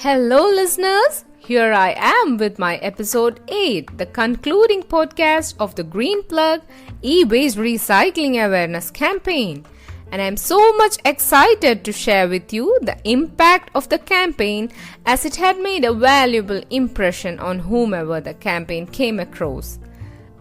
Hello, listeners. Here I am with my episode 8, the concluding podcast of the GreenPlug EWaste Recycling Awareness Campaign. And I'm so much excited to share with you the impact of the campaign as it had made a valuable impression on whomever the campaign came across.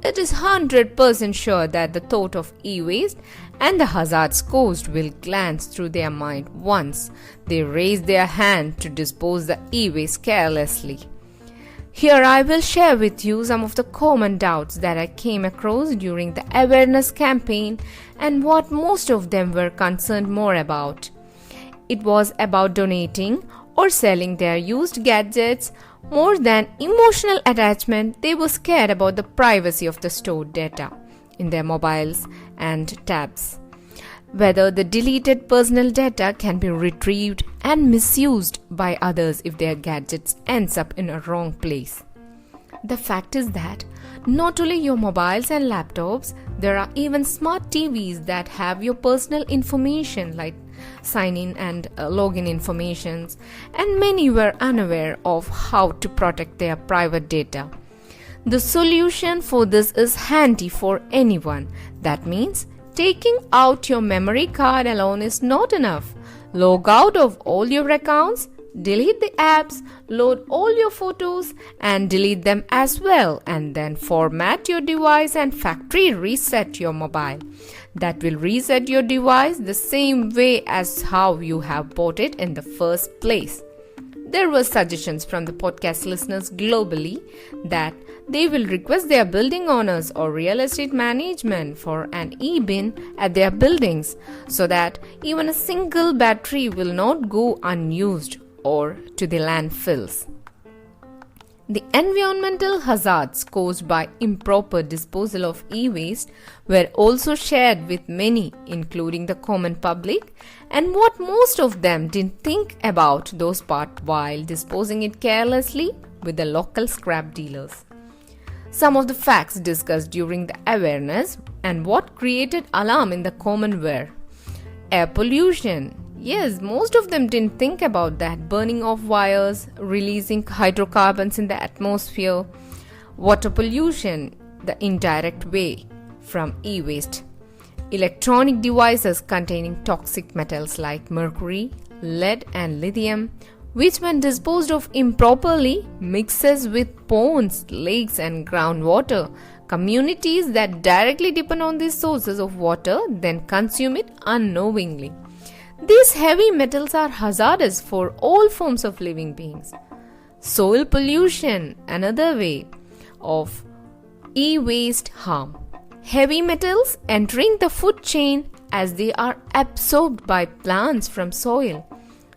It is 100% sure that the thought of e-waste and the hazards caused will glance through their mind once they raise their hand to dispose the e-waste carelessly. Here I will share with you some of the common doubts that I came across during the awareness campaign and what most of them were concerned more about. It was about donating or selling their used gadgets. More than emotional attachment, they were scared about the privacy of the stored data in their mobiles and tabs. Whether the deleted personal data can be retrieved and misused by others if their gadgets ends up in a wrong place. The fact is that not only your mobiles and laptops, there are even smart TVs that have your personal information like sign-in and login informations, and many were unaware of how to protect their private data. The solution for this is handy for anyone. That means taking out your memory card alone is not enough. Log out of all your accounts, delete the apps, load all your photos and delete them as well, and then format your device and factory reset your mobile. That will reset your device the same way as how you have bought it in the first place. There were suggestions from the podcast listeners globally that they will request their building owners or real estate management for an e-bin at their buildings so that even a single battery will not go unused or to the landfills. The environmental hazards caused by improper disposal of e-waste were also shared with many, including the common public, and what most of them didn't think about those parts while disposing it carelessly with the local scrap dealers. Some of the facts discussed during the awareness and what created alarm in the common were air pollution. Yes, most of them didn't think about that. Burning of wires, releasing hydrocarbons in the atmosphere. Water pollution, the indirect way from e-waste. Electronic devices containing toxic metals like mercury, lead and lithium, which when disposed of improperly mixes with ponds, lakes and groundwater. Communities that directly depend on these sources of water then consume it unknowingly. These heavy metals are hazardous for all forms of living beings. Soil pollution, another way of e-waste harm. Heavy metals entering the food chain as they are absorbed by plants from soil.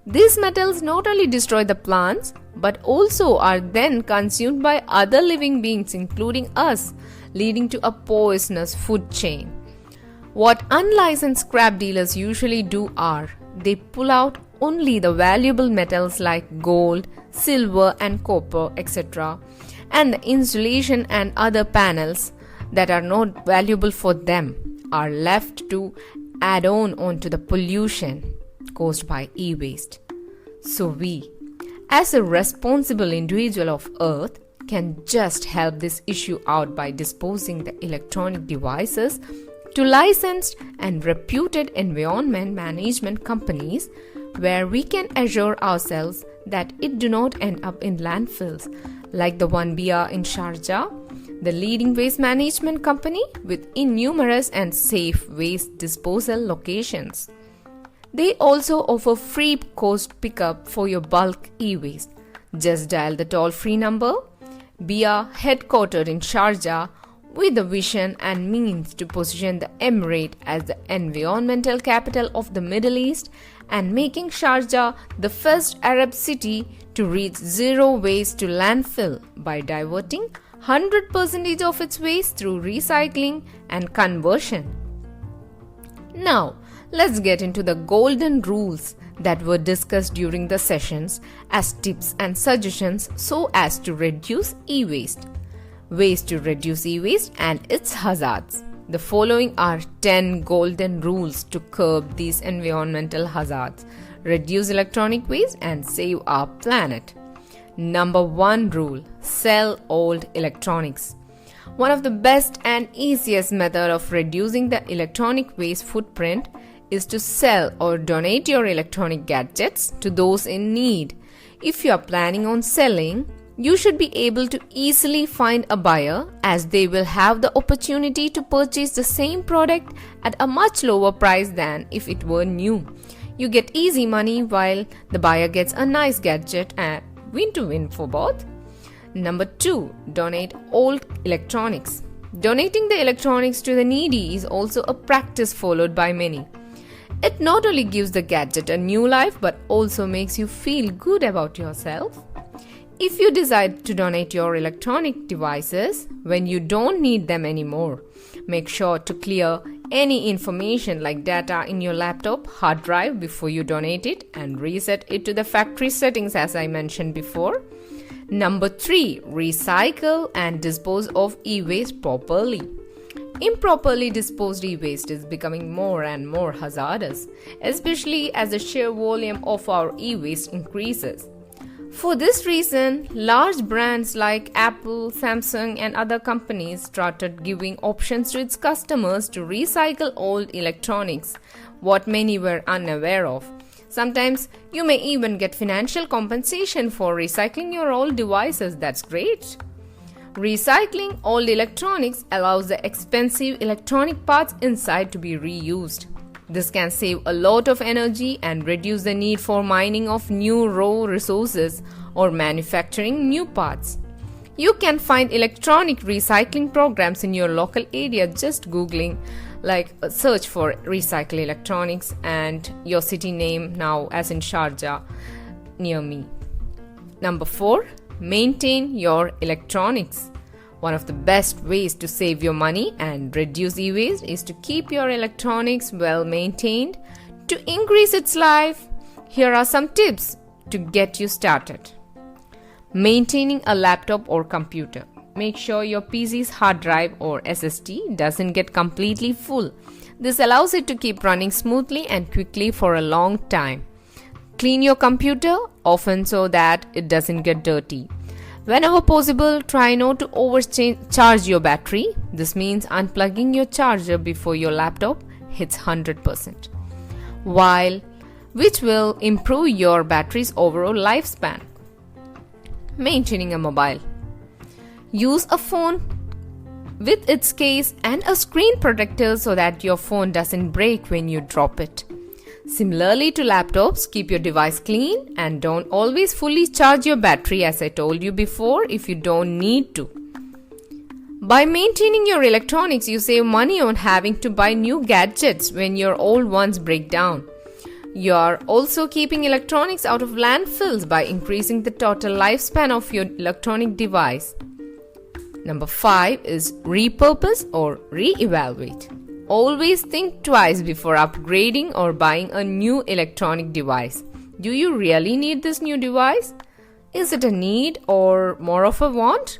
These metals not only destroy the plants but also are then consumed by other living beings including us, leading to a poisonous food chain. What unlicensed scrap dealers usually do are they pull out only the valuable metals like gold, silver and copper, etc. and the insulation and other panels that are not valuable for them are left to add on to the pollution caused by e-waste. So we, as a responsible individual of Earth, can just help this issue out by disposing the electronic devices to licensed and reputed environment management companies where we can assure ourselves that it do not end up in landfills like the one BIA in Sharjah, the leading waste management company with innumerous and safe waste disposal locations. They also offer free coast pickup for your bulk e-waste. Just dial the toll-free number. BIA headquartered in Sharjah with the vision and means to position the Emirate as the environmental capital of the Middle East and making Sharjah the first Arab city to reach zero waste to landfill by diverting 100% of its waste through recycling and conversion. Now, let's get into the golden rules that were discussed during the sessions as tips and suggestions so as to reduce e-waste. Ways to reduce e-waste and its hazards. The following are 10 golden rules to curb these environmental hazards. reduce electronic waste, and save our planet. Number 1 rule: sell old electronics. One of the best and easiest method of reducing the electronic waste footprint is to sell or donate your electronic gadgets to those in need. If you are planning on selling, you should be able to easily find a buyer, as they will have the opportunity to purchase the same product at a much lower price than if it were new. You get easy money while the buyer gets a nice gadget, and win-to-win for both. Number 2, donate old electronics. Donating the electronics to the needy is also a practice followed by many. It not only gives the gadget a new life but also makes you feel good about yourself. If you decide to donate your electronic devices when you don't need them anymore, make sure to clear any information like data in your laptop hard drive before you donate it and reset it to the factory settings, as I mentioned before. Number 3, recycle and dispose of e-waste properly. Improperly disposed e-waste is becoming more and more hazardous, especially as the sheer volume of our e-waste increases. For this reason, large brands like Apple, Samsung, and other companies started giving options to its customers to recycle old electronics, what many were unaware of. Sometimes you may even get financial compensation for recycling your old devices. That's great. Recycling old electronics allows the expensive electronic parts inside to be reused. This can save a lot of energy and reduce the need for mining of new raw resources or manufacturing new parts. You can find electronic recycling programs in your local area just googling, like search for recycle electronics and your city name now as in Sharjah near me. Number 4, maintain your electronics. One of the best ways to save your money and reduce e-waste is to keep your electronics well maintained. To increase its life, here are some tips to get you started. Maintaining a laptop or computer. Make sure your PC's hard drive or SSD doesn't get completely full. This allows it to keep running smoothly and quickly for a long time. Clean your computer often so that it doesn't get dirty. Whenever possible, try not to overcharge your battery. This means unplugging your charger before your laptop hits 100%, which will improve your battery's overall lifespan. Maintaining a mobile. Use a phone with its case and a screen protector so that your phone doesn't break when you drop it. Similarly to laptops, keep your device clean and don't always fully charge your battery, as I told you before, if you don't need to. By maintaining your electronics, you save money on having to buy new gadgets when your old ones break down. You are also keeping electronics out of landfills by increasing the total lifespan of your electronic device. Number 5 is repurpose or reevaluate. Always think twice before upgrading or buying a new electronic device. Do you really need this new device? Is it a need or more of a want?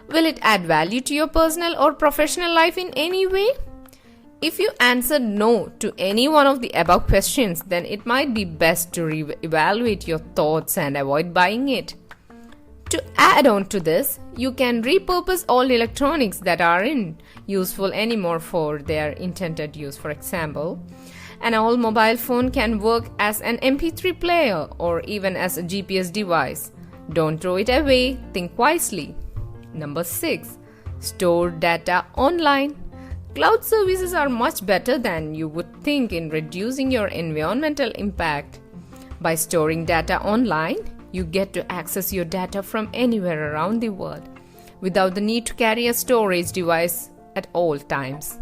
Will it add value to your personal or professional life in any way? If you answered no to any one of the above questions, then it might be best to reevaluate your thoughts and avoid buying it. To add on to this, you can repurpose all electronics that aren't useful anymore for their intended use. For example, an old mobile phone can work as an MP3 player or even as a GPS device. Don't throw it away, think wisely. Number 6, store data online. Cloud services are much better than you would think in reducing your environmental impact. By storing data online, you get to access your data from anywhere around the world without the need to carry a storage device at all times.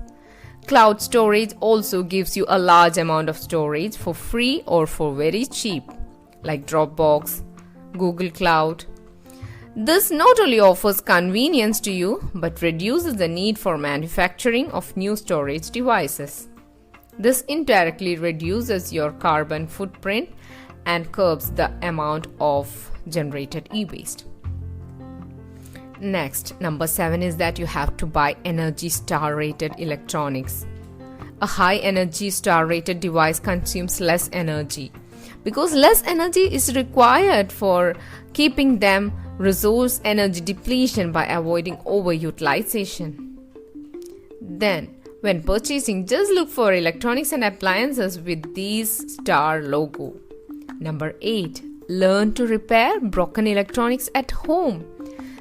Cloud storage also gives you a large amount of storage for free or for very cheap, like Dropbox, Google Cloud. This not only offers convenience to you but reduces the need for manufacturing of new storage devices. This indirectly reduces your carbon footprint and curbs the amount of generated e-waste. Next, number 7 is that you have to buy Energy Star rated electronics. A high Energy Star rated device consumes less energy, because less energy is required for keeping them resource energy depletion by avoiding overutilization. Then, when purchasing, just look for electronics and appliances with these star logo. Number 8. Learn to repair broken electronics at home.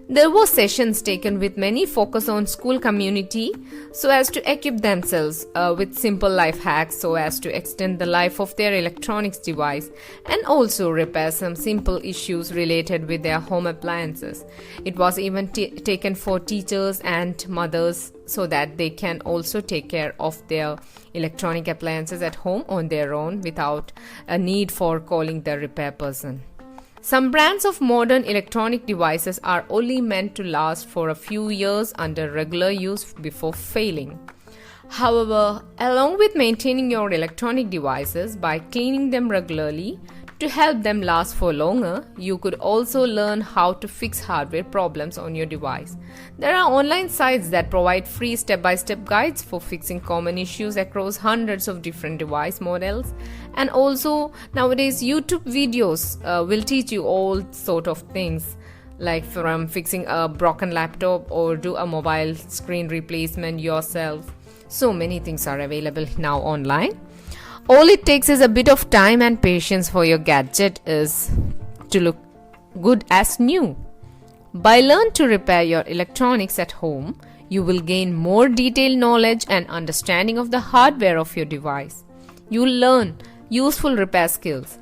There were sessions taken with many focus on school community so as to equip themselves with simple life hacks so as to extend the life of their electronics device and also repair some simple issues related with their home appliances. It was even taken for teachers and mothers so that they can also take care of their electronic appliances at home on their own without a need for calling the repair person. Some brands of modern electronic devices are only meant to last for a few years under regular use before failing. However, along with maintaining your electronic devices by cleaning them regularly to help them last for longer, you could also learn how to fix hardware problems on your device. There are online sites that provide free step-by-step guides for fixing common issues across hundreds of different device models, and also nowadays YouTube videos will teach you all sort of things, like from fixing a broken laptop or do a mobile screen replacement yourself. So many things are available now online. All it takes is a bit of time and patience for your gadget is to look good as new. By learning to repair your electronics at home, you will gain more detailed knowledge and understanding of the hardware of your device. You will learn useful repair skills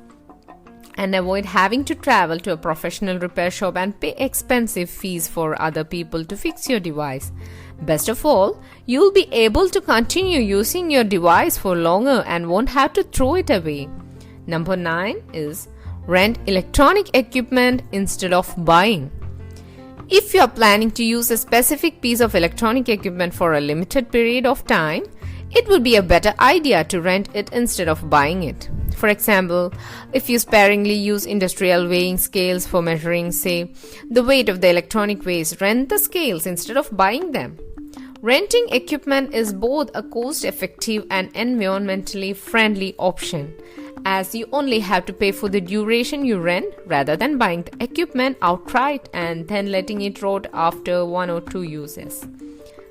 and avoid having to travel to a professional repair shop and pay expensive fees for other people to fix your device. Best of all, you'll be able to continue using your device for longer and won't have to throw it away. Number 9 is rent electronic equipment instead of buying. If you are planning to use a specific piece of electronic equipment for a limited period of time, it would be a better idea to rent it instead of buying it. For example, if you sparingly use industrial weighing scales for measuring, say, the weight of the electronic waste, rent the scales instead of buying them. Renting equipment is both a cost-effective and environmentally friendly option, as you only have to pay for the duration you rent rather than buying the equipment outright and then letting it rot after 1 or 2 uses.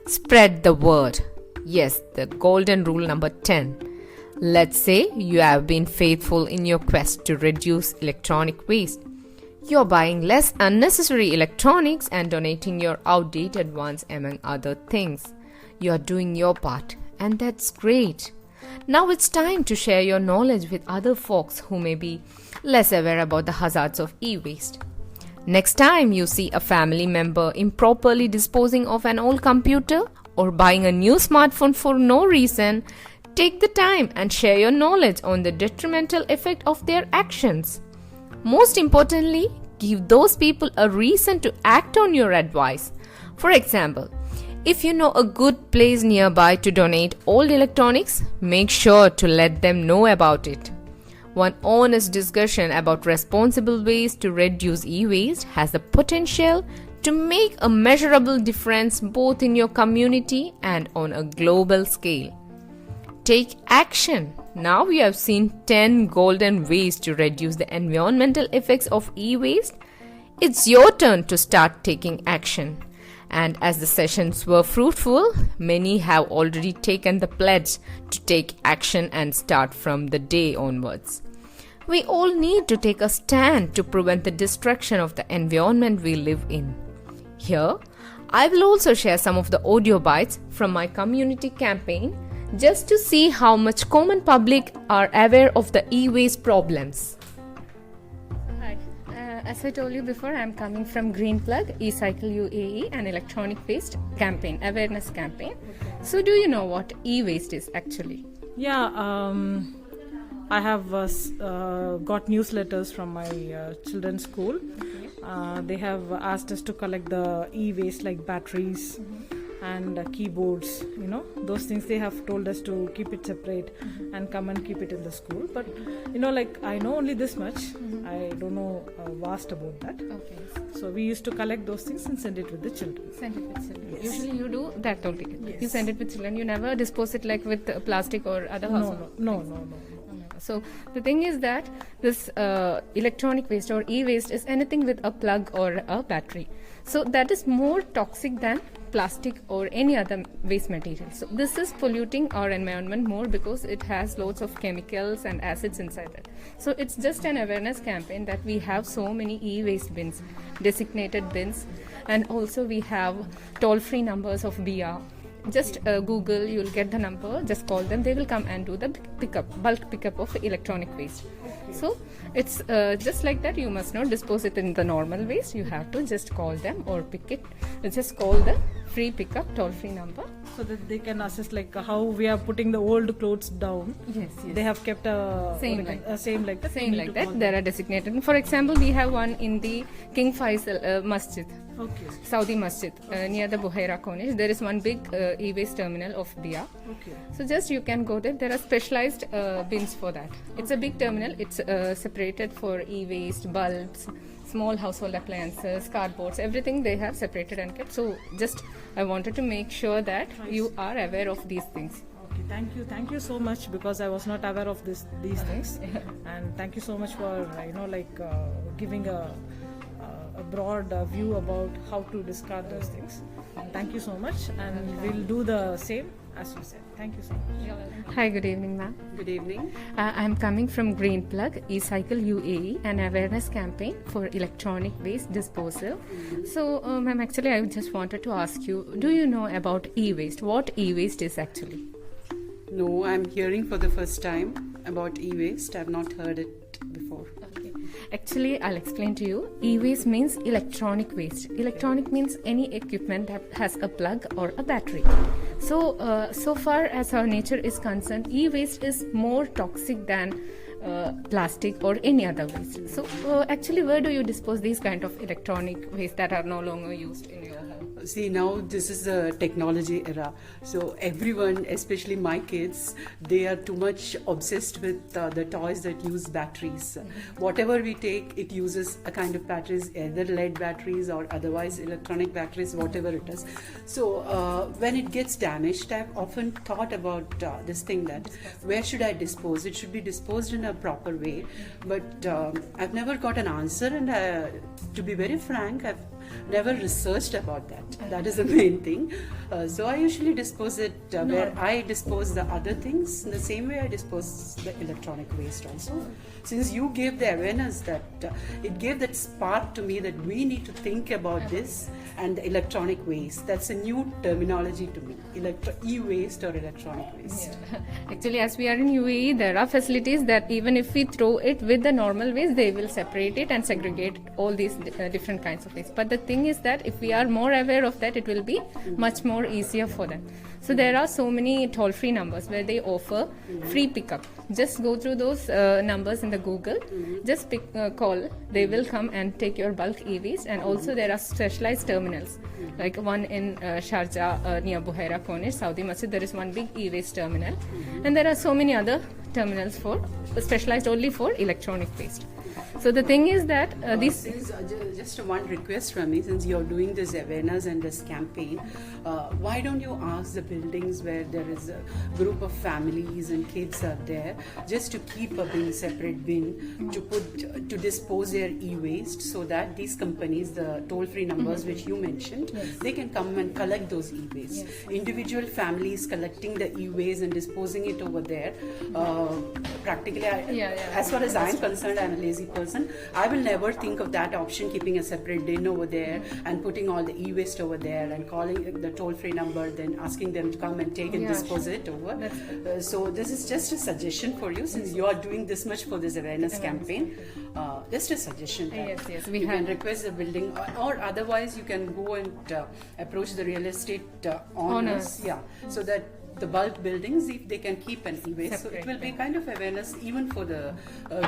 Spread the word. Yes, the golden rule number 10. Let's say you have been faithful in your quest to reduce electronic waste. You're buying less unnecessary electronics and donating your outdated ones, among other things. You're doing your part, and that's great. Now it's time to share your knowledge with other folks who may be less aware about the hazards of e-waste. Next time you see a family member improperly disposing of an old computer or buying a new smartphone for no reason, take the time and share your knowledge on the detrimental effect of their actions. Most importantly, give those people a reason to act on your advice. For example, if you know a good place nearby to donate old electronics, make sure to let them know about it. One honest discussion about responsible ways to reduce e-waste has the potential to make a measurable difference both in your community and on a global scale. Take action. Now we have seen 10 golden ways to reduce the environmental effects of e-waste. It's your turn to start taking action. And as the sessions were fruitful, many have already taken the pledge to take action and start from the day onwards. We all need to take a stand to prevent the destruction of the environment we live in. Here, I will also share some of the audio bites from my community campaign just to see how much common public are aware of the e-waste problems. Hi, as I told you before, I am coming from GreenPlug ECycle UAE, an electronic waste campaign, awareness campaign. So do you know what e-waste is actually? Yeah, I have got newsletters from my children's school. They have asked us to collect the e-waste like batteries and keyboards, those things. They have told us to keep it separate and come and keep it in the school. But I know only this much. I don't know vast about that. Okay. So we used to collect those things and send it with the children. Send it with children. Yes. Usually you do that only. Yes. You send it with children. You never dispose it like with plastic or other household. No. So the thing is that this electronic waste or e-waste is anything with a plug or a battery. So that is more toxic than plastic or any other waste material. So this is polluting our environment more because it has lots of chemicals and acids inside it. So it's just an awareness campaign that we have so many e-waste bins, designated bins, and also we have toll-free numbers of BR. Just Google, you'll get the number, just call them, they will come and do the bulk pickup of electronic waste. So it's just like that. You must not dispose it in the normal waste. You have to just call them or pick it. Just call the free pickup toll-free number. So that they can assist like how we are putting the old clothes down. Yes. They have kept a Same like that. Same like that. Same We need like to that. call There them. are designated. For example, we have one in the King Faisal Masjid. Okay. Saudi Masjid near the Buhaira Corniche. There is one big e-waste terminal of Bia. Okay. So just you can go there. There are specialized bins for that. It's a big terminal. It's separated for e-waste, bulbs, small household appliances, cardboards, everything they have separated and kept. So just I wanted to make sure that you are aware of these things. Okay, thank you so much, because I was not aware of these things, and thank you so much for giving a broad view about how to discard those things. Thank you so much, and we'll do the same as you said. Thank you so much. Hi, good evening, ma'am. Good evening. I'm coming from GreenPlug ECycle UAE, an awareness campaign for electronic waste disposal. So, ma'am, actually, I just wanted to ask you, do you know about e-waste? What e-waste is actually? No, I'm hearing for the first time about e-waste. I've not heard it before. Okay. Actually, I'll explain to you. E-waste means electronic waste. Electronic means any equipment that has a plug or a battery. So, so far as our nature is concerned, e-waste is more toxic than plastic or any other waste. So, actually, where do you dispose these kind of electronic waste that are no longer used in your home? See, now this is a technology era. So everyone, especially my kids, they are too much obsessed with the toys that use batteries. Whatever we take, it uses a kind of batteries, either lead batteries or otherwise electronic batteries, whatever it is. So when it gets damaged, I've often thought about this thing that where should I dispose? It should be disposed in a proper way. But I've never got an answer, and to be very frank, I've never researched about that. That is the main thing. So I usually dispose it where I dispose the other things in the same way I dispose the electronic waste also. Since you gave the awareness that it gave that spark to me that we need to think about this and the electronic waste. That's a new terminology to me. E-waste or electronic waste. Yeah. Actually, as we are in UAE, there are facilities that even if we throw it with the normal waste, they will separate it and segregate all these different kinds of waste. But the thing is that if we are more aware of that, it will be much more easier for them. So there are so many toll-free numbers where they offer free pickup. Just go through those numbers in the Google. Just call. They will come and take your bulk e-waste. And also there are specialized terminals, like one in Sharjah near Buhaira Corniche, Saudi Masjid. There is one big e-waste terminal, and there are so many other terminals for specialized only for electronic waste. So the thing is that this Just one request from me, since you're doing this awareness and this campaign, why don't you ask the buildings where there is a group of families and kids are there, just to keep a separate bin to dispose their e-waste, so that these companies, the toll-free numbers which you mentioned, they can come and collect those e-waste. Individual families collecting the e-waste and disposing it over there, practically, as far as I'm concerned, I'm a lazy person. I will never think of that option, keeping a separate bin over there and putting all the e-waste over there and calling the toll-free number, then asking them to come and take and dispose it over. So this is just a suggestion for you, since you are doing this much for this awareness campaign. Just a suggestion. Yes, you can request the building, or otherwise you can go and approach the real estate owners. Yeah, so that the bulk buildings, if they can keep an e-waste, so it will be kind of awareness even for the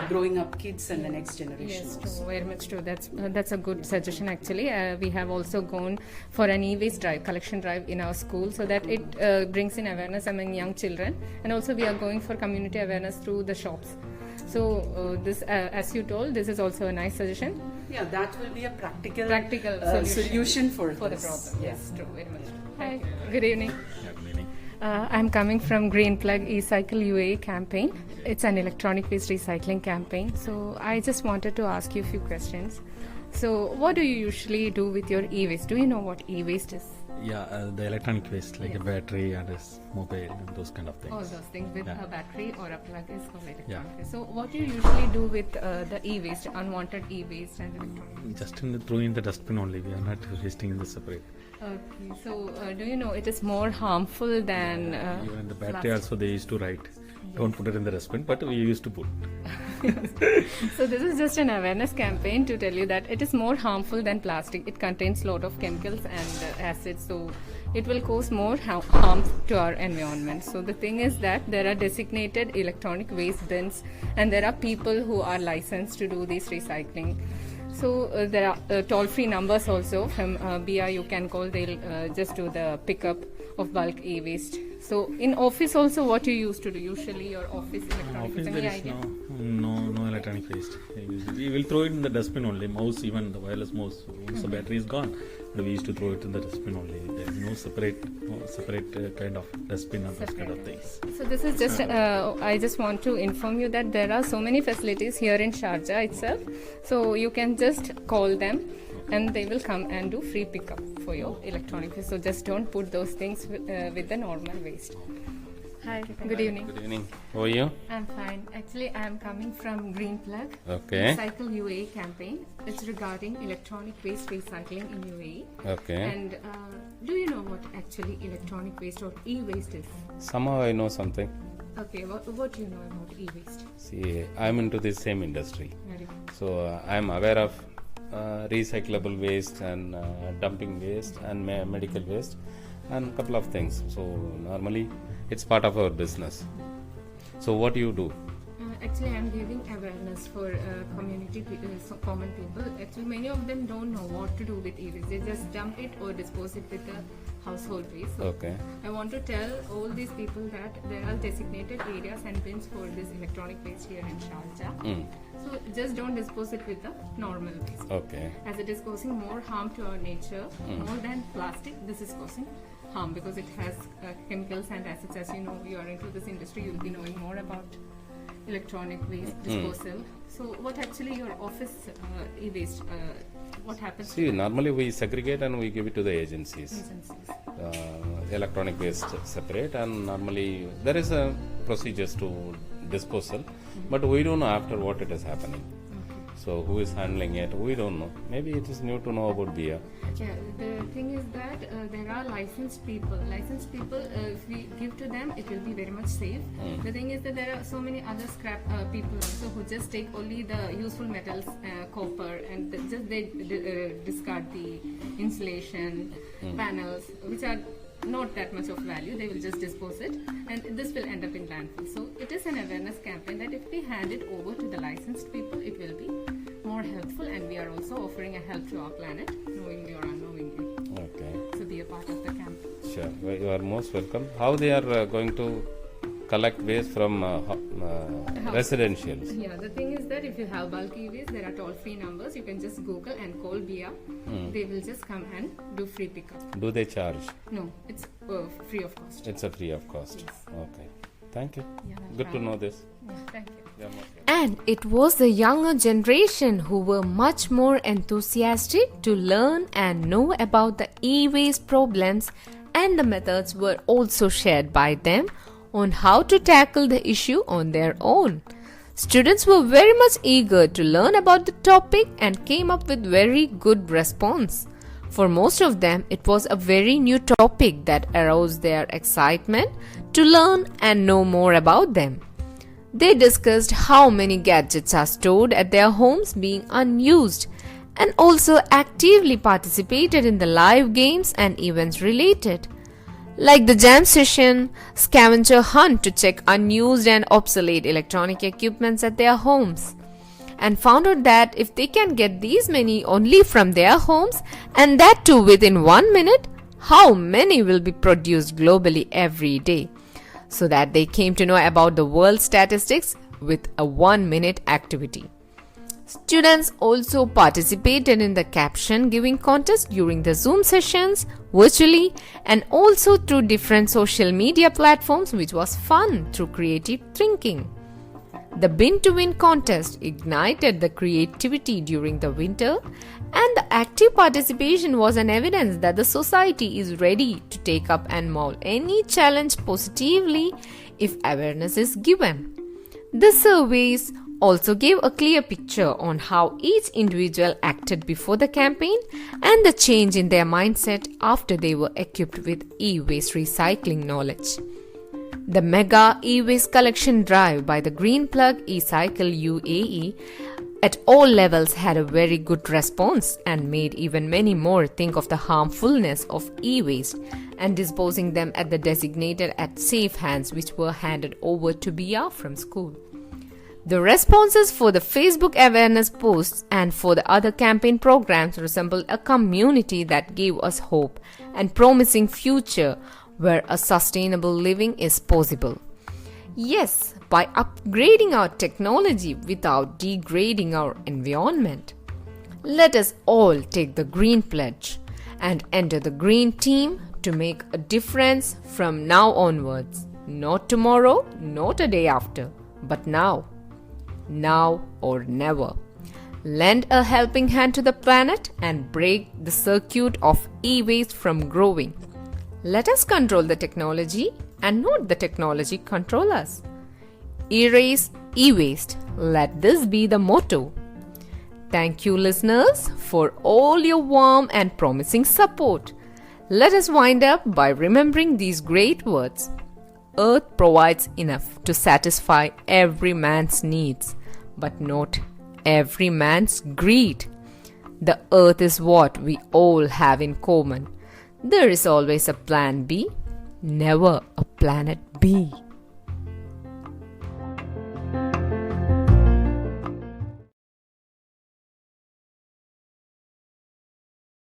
growing up kids and the next generation. Yes, true, very much true. That's a good suggestion actually. We have also gone for an e-waste drive, collection drive in our school, so that it brings in awareness among young children, and also we are going for community awareness through the shops. So this, as you told, this is also a nice suggestion. Yeah, that will be a practical solution for the this. problem. Yes, true, very much. Hi, good evening. Yeah, good evening. I'm coming from GreenPlug ECycle UAE campaign. It's an electronic waste recycling campaign. So I just wanted to ask you a few questions. So what do you usually do with your e-waste? Do you know what e-waste is? Yeah, the electronic waste like a battery and a mobile and those kind of things. All those things with Yeah. a battery or a plug is called electronic Yeah. waste. So what do you usually do with the e-waste, unwanted e-waste and electronic waste? Just throw in the dustbin only. We are not wasting in the separate. Okay, so do you know it is more harmful than Even in the battery plastic? also they used to write, don't put it in the dustbin, but we used to put. So this is just an awareness campaign to tell you that it is more harmful than plastic. It contains lot of chemicals and acids, so it will cause more harm to our environment. So the thing is that there are designated electronic waste bins, and there are people who are licensed to do this recycling. So there are toll-free numbers also from BIA you can call. They'll just do the pickup of bulk e-waste. So in office also, what you used to do usually, your office electronic Office waste, any there is idea? no electronic waste. We will throw it in the dustbin only. Mouse, even the wireless mouse, once the battery is gone, but we used to throw it in the dustbin only. There is no separate kind of dustbin or those kind of things. So this is just, I just want to inform you that there are so many facilities here in Sharjah itself. So you can just call them and they will come and do free pickup for your electronic waste. So just don't put those things with the normal waste. Hi, good evening. Good evening. How are you? I'm fine. Actually, I'm coming from GreenPlug Okay. ECycle UAE campaign. It's regarding electronic waste recycling in UAE. Okay. And do you know what actually electronic waste or e-waste is? Somehow I know something. Okay, what do you know about e-waste? See, I'm into the same industry. Very good. So I'm aware of recyclable waste and dumping waste and medical waste and a couple of things. So normally it's part of our business. So what do you do? Actually, I'm giving awareness for community people, so common people. Actually, many of them don't know what to do with e-waste. They just dump it or dispose it with the household waste. So Okay. I want to tell all these people that there are designated areas and bins for this electronic waste here in Sharjah. Mm. So just don't dispose it with the normal waste. Okay. As it is causing more harm to our nature, more than plastic, this is causing harm because it has chemicals and acids. As you know, you are into this industry, you'll be knowing more about electronic waste disposal. So what actually your office e-waste, what happens See, normally we segregate and we give it to the agencies. agencies? Electronic waste separate, and normally there is a procedures to disposal, but we don't know after what it is happening. So who is handling it? We don't know. Maybe it is new to know about beer. Yeah, the thing is that there are licensed people. Licensed people, if we give to them, it will be very much safe. The thing is that there are so many other scrap people also who just take only the useful metals, copper, and they discard the insulation panels, which are not that much of value. They will just dispose it, and this will end up in landfill. So it is an awareness campaign that if we hand it over to the licensed people, it will be more helpful, and we are also offering a help to our planet, knowingly or unknowingly. Okay. So be a part of the campaign. Sure. Well, you are most welcome. How they are going to collect waste from residentials? Yeah, the thing is that if you have bulky waste, there are toll-free numbers. You can just Google and call BIA. They will just come and do free pickup. Do they charge? No, it's free of cost. It's a free of cost. Yes. Okay. Thank you. Yeah, no Good to problem. know this. Yeah, thank you. Yeah, most welcome. And it was the younger generation who were much more enthusiastic to learn and know about the e-waste problems, and the methods were also shared by them on how to tackle the issue on their own. Students were very much eager to learn about the topic and came up with very good response. For most of them, it was a very new topic that aroused their excitement to learn and know more about them. They discussed how many gadgets are stored at their homes being unused, and also actively participated in the live games and events related, like the jam session, scavenger hunt to check unused and obsolete electronic equipments at their homes, and found out that if they can get these many only from their homes, and that too within 1 minute, how many will be produced globally every day. So that they came to know about the world statistics with a 1-minute activity. Students also participated in the caption giving contest during the Zoom sessions, virtually, and also through different social media platforms, which was fun through creative thinking. The Bin to Win contest ignited the creativity during the winter, and the active participation was an evidence that the society is ready to take up and mold any challenge positively if awareness is given. The surveys also gave a clear picture on how each individual acted before the campaign and the change in their mindset after they were equipped with e-waste recycling knowledge. The mega e-waste collection drive by the GreenPlug ECycle UAE at all levels had a very good response and made even many more think of the harmfulness of e-waste and disposing them at the designated at safe hands, which were handed over to BR from school. The responses for the Facebook awareness posts and for the other campaign programs resembled a community that gave us hope and promising future where a sustainable living is possible. Yes, by upgrading our technology without degrading our environment. Let us all take the green pledge and enter the green team to make a difference from now onwards. Not tomorrow, not a day after, but now. Now or never. Lend a helping hand to the planet and break the circuit of e-waste from growing. Let us control the technology and not the technology control us. Erase e-waste. Let this be the motto. Thank you, listeners, for all your warm and promising support. Let us wind up by remembering these great words. Earth provides enough to satisfy every man's needs, but not every man's greed. The earth is what we all have in common. There is always a plan B, never a planet B.